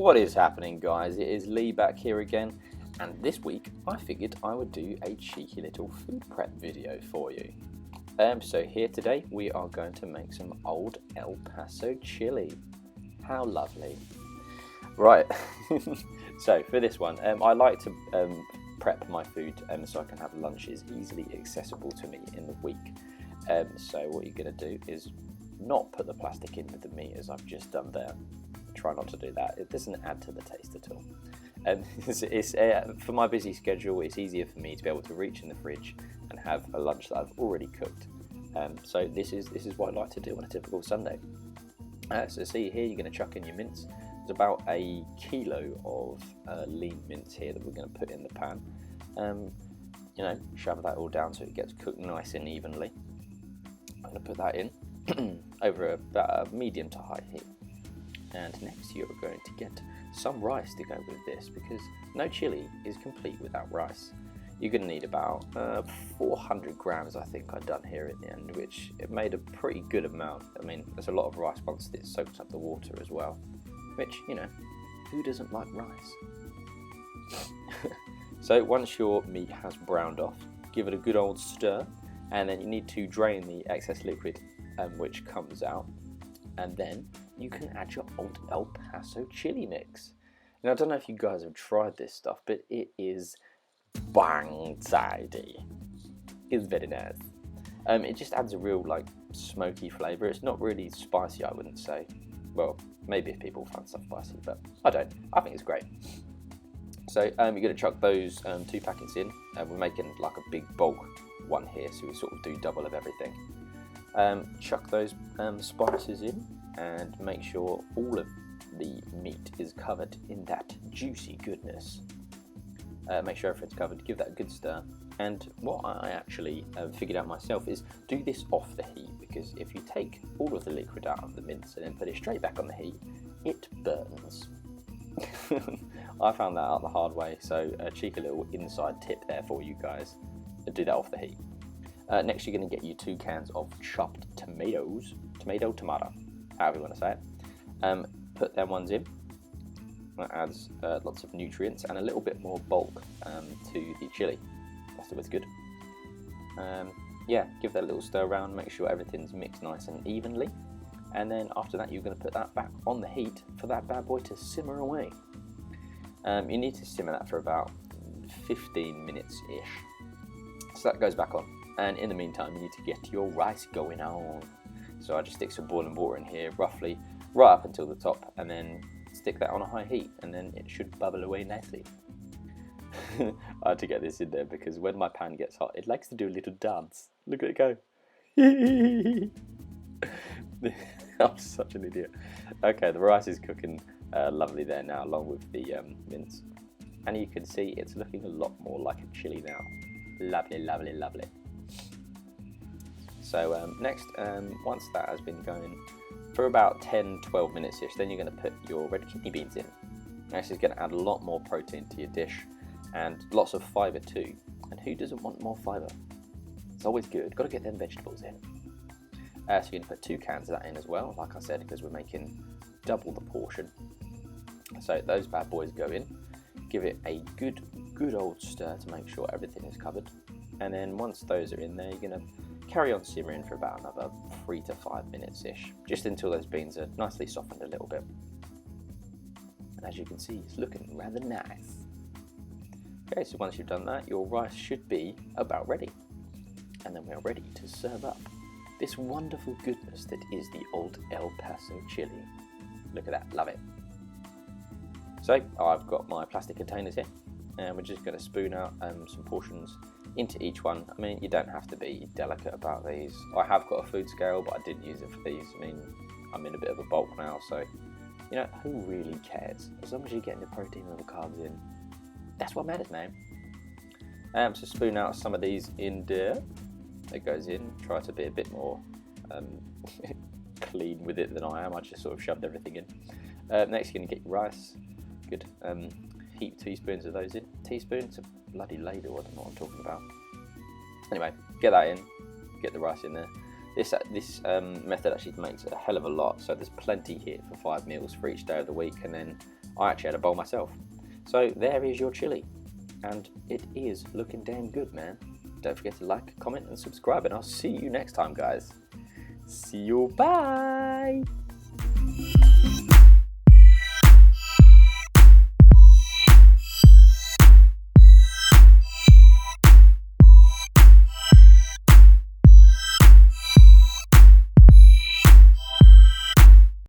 What is happening, guys? It is Lee back here again, and this week I figured I would do a cheeky little food prep video for you. So here today we are going to make some old El Paso chili. How lovely. Right, so for this one, I like to prep my food so I can have lunches easily accessible to me in the week. So what you're going to do is not put the plastic in with the meat as I've just done there. Try not to do that. It doesn't add to the taste at all. For my busy schedule, it's easier for me to be able to reach in the fridge and have a lunch that I've already cooked. So this is what I like to do on a typical Sunday. So see here, you're going to chuck in your mince. There's about a kilo of lean mince here that we're going to put in the pan. Shove that all down so it gets cooked nice and evenly. I'm going to put that in over about a medium to high heat. And next you're going to get some rice to go with this, because no chili is complete without rice. You're going to need about 400 grams, I think I've done here at the end, which it made a pretty good amount. I mean, there's a lot of rice once it soaks up the water as well, which, who doesn't like rice? So once your meat has browned off, give it a good old stir, and then you need to drain the excess liquid which comes out, and then you can add your old El Paso chili mix. Now, I don't know if you guys have tried this stuff, but it is bang tidy. It's very nice. It just adds a real smoky flavour. It's not really spicy, I wouldn't say. Well, maybe if people find stuff spicy, but I don't. I think it's great. So you're going to chuck those 2 packets in. We're making like a big bulk one here, so we sort of do double of everything. Chuck those spices in and make sure all of the meat is covered in that juicy goodness. Make sure everything's covered, give that a good stir. And what I actually figured out myself is do this off the heat, because if you take all of the liquid out of the mince and then put it straight back on the heat, it burns. I found that out the hard way, so a cheeky little inside tip there for you guys. Do that off the heat. Next you're going to get you 2 cans of chopped tomatoes, tomato, however you want to say it. Put them ones in. That adds lots of nutrients and a little bit more bulk to the chili. That's always good. Give that a little stir around, make sure everything's mixed nice and evenly. And then after that you're going to put that back on the heat for that bad boy to simmer away. You need to simmer that for about 15 minutes-ish. So that goes back on. And in the meantime, you need to get your rice going on. So I just stick some boiling water in here, roughly right up until the top, and then stick that on a high heat, and then it should bubble away nicely. I had to get this in there because when my pan gets hot, it likes to do a little dance. Look at it go. I'm such an idiot. Okay, the rice is cooking lovely there now, along with the mince. And you can see it's looking a lot more like a chili now. Lovely, lovely, lovely. So next, once that has been going for about 10-12 minutes-ish, then you're going to put your red kidney beans in. This is going to add a lot more protein to your dish and lots of fibre too. And who doesn't want more fibre? It's always good. Got to get them vegetables in. So you're going to put 2 cans of that in as well, like I said, because we're making double the portion. So those bad boys go in. Give it a good old stir to make sure everything is covered. And then once those are in there, you're going to carry on simmering for about another 3 to 5 minutes-ish, just until those beans are nicely softened a little bit. And as you can see, it's looking rather nice. Okay, so once you've done that, your rice should be about ready. And then we're ready to serve up this wonderful goodness that is the old El Paso chili. Look at that, love it. So I've got my plastic containers here, and we're just going to spoon out some portions into each one. I mean, you don't have to be delicate about these. I have got a food scale, but I didn't use it for these. I mean, I'm in a bit of a bulk now, so who really cares? As long as you're getting the protein and the carbs in, that's what matters, man. So spoon out some of these in there. It goes in. Try to be a bit more clean with it than I am. I just sort of shoved everything in. Next, you're going to get your rice. Good. Heap teaspoons of those in. Teaspoons, a bloody ladle, I don't know what I'm talking about. Anyway, get that in, get the rice in there. This method actually makes a hell of a lot, so there's plenty here for 5 meals for each day of the week, and then I actually had a bowl myself. So there is your chili, and it is looking damn good, man. Don't forget to like, comment, and subscribe, and I'll see you next time, guys. See you, bye!